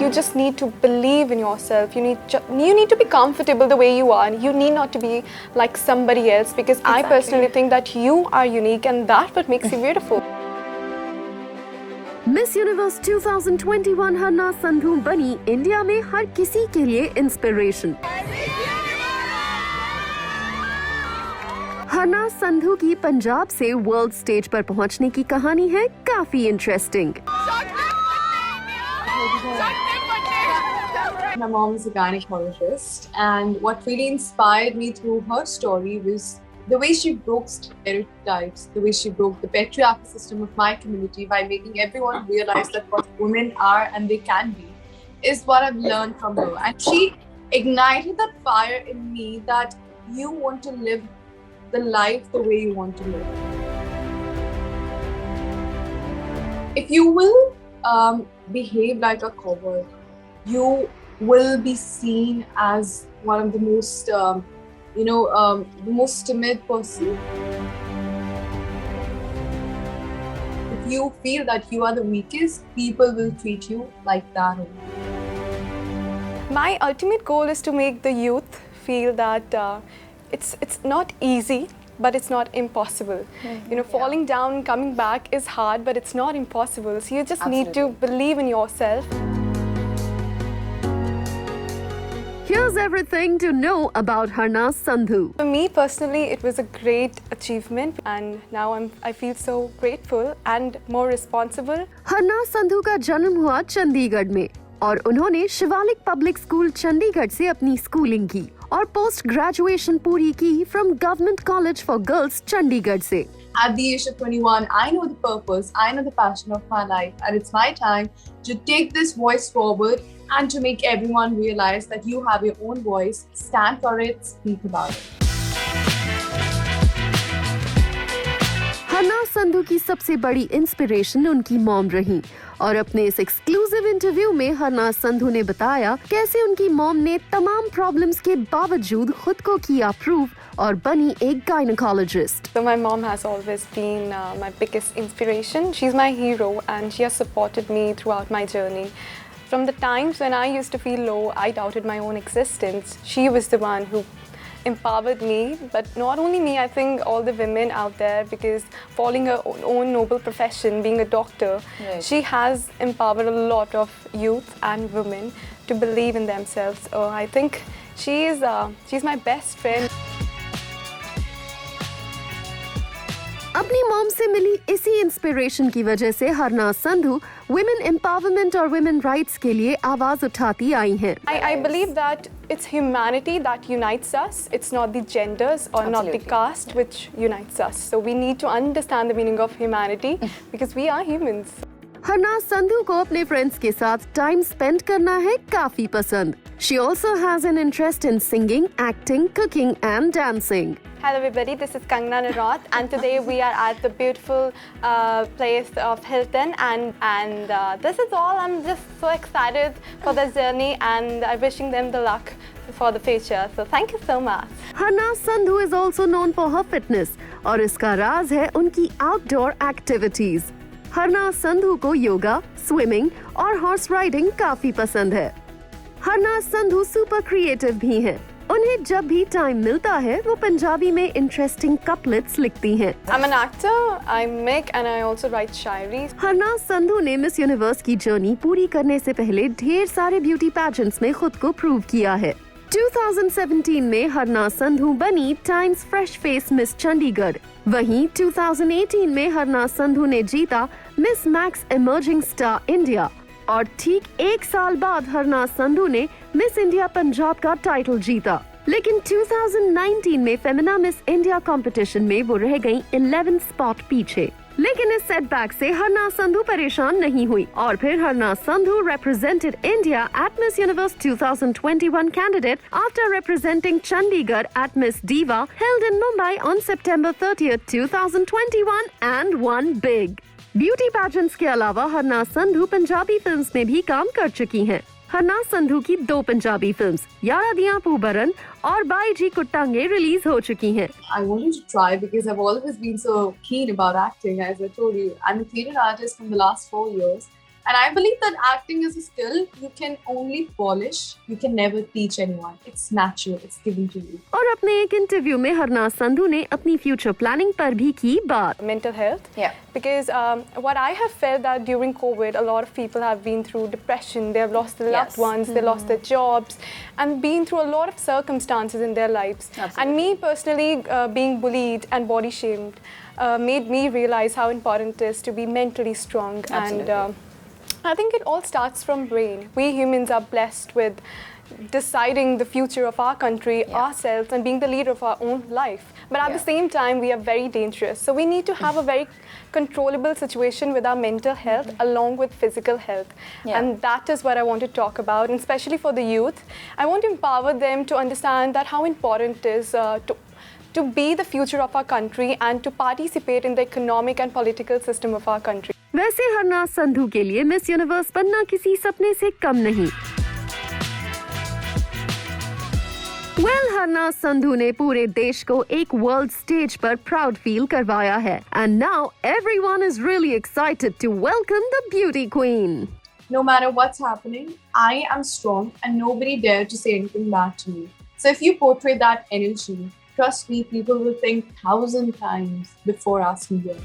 You just need to believe in yourself. You need to be comfortable the way you are. You need not to be like somebody else, because I personally think that you are unique, and that's what makes you beautiful. Miss universe 2021 हरना संधू बनी India में हर किसी के लिए inspiration. हरना संधू की पंजाब से world stage पर पहुंचने की कहानी है काफी interesting. My mom is a gynecologist, and what really inspired me through her story was the way she broke stereotypes, the way she broke the patriarchal system of my community by making everyone realize that what women are and they can be is what I've learned from her. And she ignited that fire in me that you want to live the life the way you want to live. If you will behave like a coward, you will be seen as one of the most the most timid person. If you feel that you are the weakest, people will treat you like that only. My ultimate goal is to make the youth feel that it's not easy, but it's not impossible. Falling down and coming back is hard, but it's not impossible. So you just need to believe in yourself. Here's everything to know about Harna Sandhu. For me personally, it was a great achievement, and now I feel so grateful and more responsible. हरना संधू का जन्म हुआ चंडीगढ़ में और उन्होंने Shivalik public school Chandigarh से अपनी schooling की और पोस्ट ग्रेजुएशन पूरी की from government college for girls Chandigarh से। At the age of 21, I know the purpose, I know the passion of my life, and it's my time to take this voice forward and to make everyone realize that you have your own voice, stand for it, speak about it. हरना संधू की सबसे बड़ी inspiration उनकी mom रही और अपने इस exclusive interview में हरना संधू ने बताया कैसे उनकी मॉम ने तमाम प्रॉब्लम्स के बावजूद खुद को किया प्रूव और बनी एक gynaecologist. So my mom has always been my biggest inspiration. She's my hero, and she has supported me throughout my journey. From the times when I used to feel low, I doubted my own existence. She was the one who empowered me, but not only me, I think all the women out there, because following her own noble profession, being a doctor, she has empowered a lot of youth and women to believe in themselves. I think she's my best friend. अपनी mom से मिली इसी inspiration की वजह से हरना Sandhu women empowerment और women rights के लिए आवाज उठाती आई हैं। I believe that it's humanity that unites us. It's not the genders or not the caste which unites us. So we need to understand the meaning of humanity because we are humans. हरना संधू को अपने friends के साथ time spend करना है काफी पसंद। She also has an interest in singing, acting, cooking and dancing. Hello everybody, this is Kangana Narat, and today we are at the beautiful place of Hilton, and this is all. I'm just so excited for this journey, and I'm wishing them the luck for the future. So thank you so much. Harna Sandhu is also known for her fitness, और इसका राज है उनकी outdoor activities. हरना संधू को yoga, swimming और horse riding काफी पसंद है। हरना संधू सुपर क्रिएटिव भी हैं। उन्हें जब भी टाइम मिलता है वो पंजाबी में इंटरेस्टिंग कपलेट्स लिखती हैं। I'm an actor, I make and I also write शायरी। हरना संधू ने मिस यूनिवर्स की जर्नी पूरी करने से पहले ढेर सारे ब्यूटी पैजेंट्स में खुद को प्रूव किया है। 2017 में हरना संधू बनी times fresh face miss Chandigarh. वहीं 2018 में हरना संधू ने जीता miss max emerging star India और ठीक एक साल बाद हरना संधू ने मिस इंडिया पंजाब का टाइटल जीता। लेकिन 2019 में फेमिना मिस इंडिया कंपटीशन में वो रह गईं 11 स्पॉट पीछे। लेकिन इस सेटबैक से हरना संधू परेशान नहीं हुई और फिर हरना Sandhu represented India at Miss Universe 2021 candidate after representing Chandigarh at Miss Diva held in Mumbai on September 30th, 2021 and won big. Beauty pageants के अलावा हरना संधू पंजाबी फिल्म्स में भी काम कर चुकी हैं। हरना संधू की 2 पंजाबी फिल्म्स यारा दियां पूबरन और बाई जी कुट्टांगे रिलीज हो चुकी हैं। I wanted to try because I've always been so keen about acting. As I told you, I'm a theatre artist from the last 4 years, And I believe that acting is a skill you can only polish, you can never teach anyone. It's natural, it's given to you. और अपने एक interview में हरनाज संधू ने अपनी future planning पर भी की बात. Mental health. Yeah. Because what I have felt that during COVID, a lot of people have been through depression. They have lost their loved ones, they lost their jobs, and been through a lot of circumstances in their lives. Absolutely. And me personally, being bullied and body shamed, made me realize how important it is to be mentally strong. Absolutely. And I think it all starts from brain. We humans are blessed with deciding the future of our country, ourselves, and being the leader of our own life. But at the same time, we are very dangerous. So we need to have a very controllable situation with our mental health along with physical health. And that is what I want to talk about, and especially for the youth. I want to empower them to understand that how important it is to be the future of our country and to participate in the economic and political system of our country. वैसे हरनाज संधू के लिए miss universe बनना किसी सपने से कम नहीं. हरनाज संधू ने पूरे देश को एक वर्ल्ड स्टेज पर प्राउड फील करवाया है. And now everyone is really excited to welcome the beauty queen. No matter what's happening, I am strong and nobody dare to say anything bad to me. So if you portray that energy, trust me, people will think 1,000 times before asking you.